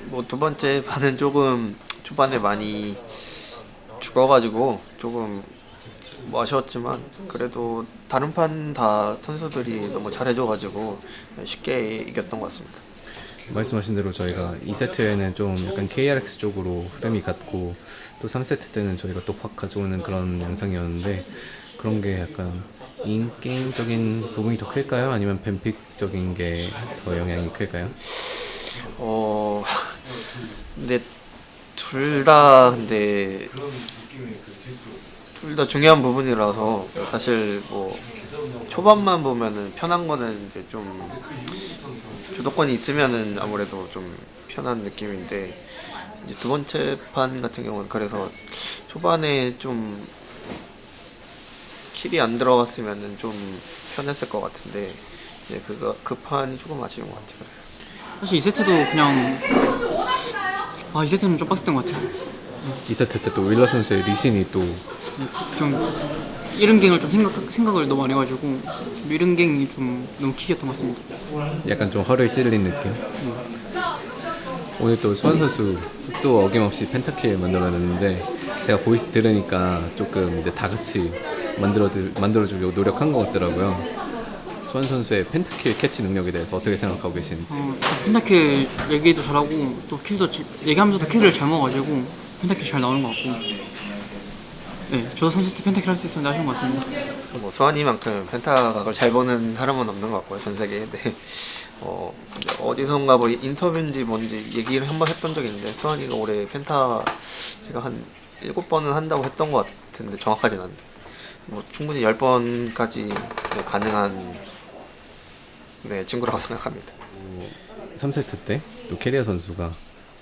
뭐 두 번째 판은 조금 초반에 많이 죽어가지고 조금 뭐 아쉬웠지만 그래도 다른 판 다 선수들이 너무 잘해줘가지고 쉽게 이겼던 것 같습니다. 말씀하신 대로 저희가 2세트에는 좀 약간 KRX 쪽으로 흐름이 갔고 또 3세트 때는 저희가 또 확 가져오는 그런 양상이었는데 그런 게 약간 인게임적인 부분이 더 클까요? 아니면 뱀픽적인 게 더 영향이 클까요? 어 근데 둘 다 둘 다 중요한 부분이라서 사실 뭐 초반만 보면은 편한 거는 이제 좀 주도권이 있으면은 아무래도 좀 편한 느낌인데 이제 두 번째 판 같은 경우는 그래서 초반에 좀 킬이 안 들어갔으면은 좀 편했을 것 같은데 이제 그 판이 조금 아쉬운 것 같아요. 사실 2세트도 그냥 2세트는 좀 빡셌던 것 같아요. 2세트 때 또 윌러 선수의 리신이 또 좀 이른갱을 좀 생각을 너무 안 해가지고 이른갱이 좀 너무 킥이었던 것 같습니다. 약간 좀 허를 찔린 느낌. 오늘 또 수환 선수 또 어김없이 펜타킬 만들어냈는데 제가 보이스 들으니까 조금 이제 다 같이 만들어주려고 노력한 것 같더라고요. 수환 선수의 펜타킬 캐치 능력에 대해서 어떻게 생각하고 계시는지. 펜타킬 얘기도 잘하고 또 킬도 얘기하면서도 킬을 잘 먹어가지고 펜타킬 잘 나오는 것 같고 네, 저도 3세트 펜타킬 할 수 있었는데 아쉬운 것 같습니다. 뭐 수환이만큼 펜타각을 잘 보는 사람은 없는 것 같고요, 전 세계에. 네. 어디선가 뭐 인터뷰인지 뭔지 얘기를 한번 했던 적이 있는데 수환이가 올해 펜타 제가 한 7번은 한다고 했던 것 같은데 정확하진 않은데 뭐 충분히 10번까지 가능한 친구라고 생각합니다. 3세트 때 또 캐리아 선수가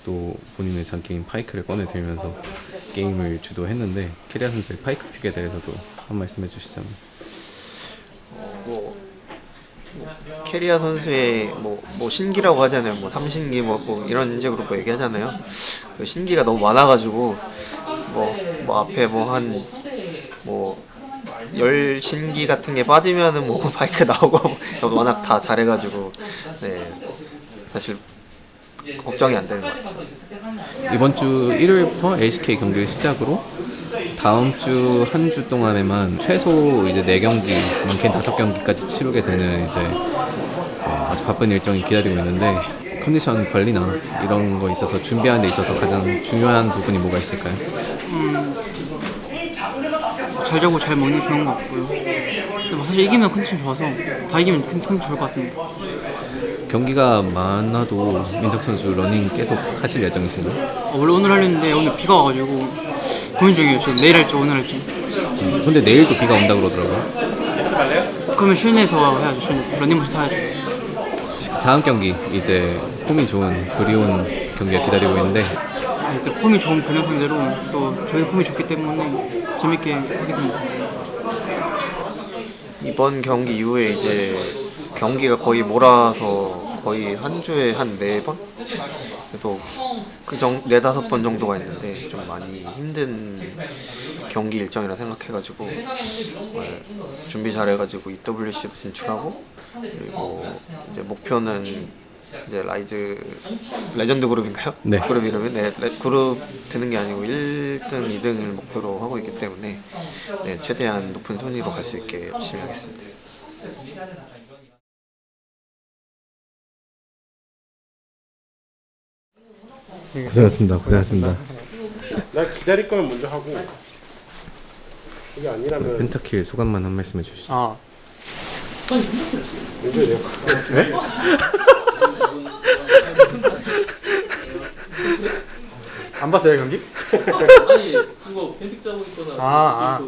또 본인의 장기인 파이크를 꺼내들면서 게임을 주도했는데 캐리아 선수의 파이크 픽에 대해서도 한 말씀 해주시자면. 뭐 캐리아 선수의 뭐 신기라고 하잖아요. 뭐 삼신기 뭐 이런 식으로 뭐 얘기하잖아요. 그 신기가 너무 많아가지고 뭐 앞에 뭐 한 뭐 10신기 같은 게 빠지면은 뭐 바이크 나오고 워낙 다 잘해가지고 네 사실 걱정이 안 되는 것 같아요. 이번 주 일요일부터 LCK 경기를 시작으로 다음 주 한 주 동안에만 최소 이제 4경기, 많게는 5경기까지 치르게 되는 이제 아주 바쁜 일정이 기다리고 있는데 컨디션 관리나 이런 거 있어서 준비하는 데 있어서 가장 중요한 부분이 뭐가 있을까요? 잘 자고 잘 먹는 게 중요한 것 같고요. 근데 뭐 사실 이기면 컨디션 좋아서 다 이기면 컨디션 좋을 것 같습니다. 경기가 많아도 민석 선수 러닝 계속 하실 예정이신가요? 원래 오늘 하려는데 오늘 비가 와가지고 고민 중이에요. 지금 내일 할지 오늘 할지. 근데 내일도 비가 온다 그러더라고요. 그러면 실내에서 해야죠. 실내에서 런닝머신 타야죠. 다음 경기 이제 폼이 좋은 브리온 경기가 기다리고 있는데 또 폼이 좋은 근영 상대로 또 저희 폼이 좋기 때문에 재밌게 하겠습니다. 이번 경기 이후에 이제 경기가 거의 몰아서 거의 한 주에 한 4번? 그래도 네다섯 번 정도가 있는데 좀 많이 힘든 경기 일정이라 생각해가지고 준비 잘해가지고 EWC도 진출하고 그리고 이제 목표는 이제 라이즈 레전드 그룹인가요? 네. 그룹 이름이 그룹 드는 게 아니고 1등, 2등을 목표로 하고 있기 때문에 최대한 높은 순위로 갈 수 있게 열심히 하겠습니다. 고생하셨습니다. 나 기다릴 거면 먼저 하고 그게 아니라면 펜타킬 소감만 한 말씀 해주시죠. 먼저 해야 돼요. 네? 안 봤어요 경기? 아니 그거 팬픽 짜고 있거나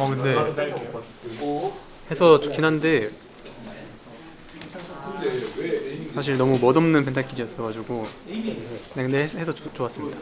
근데 해서 좋긴 한데 사실 너무 멋없는 펜타킬이었어가지고 근데 해서 좋았습니다.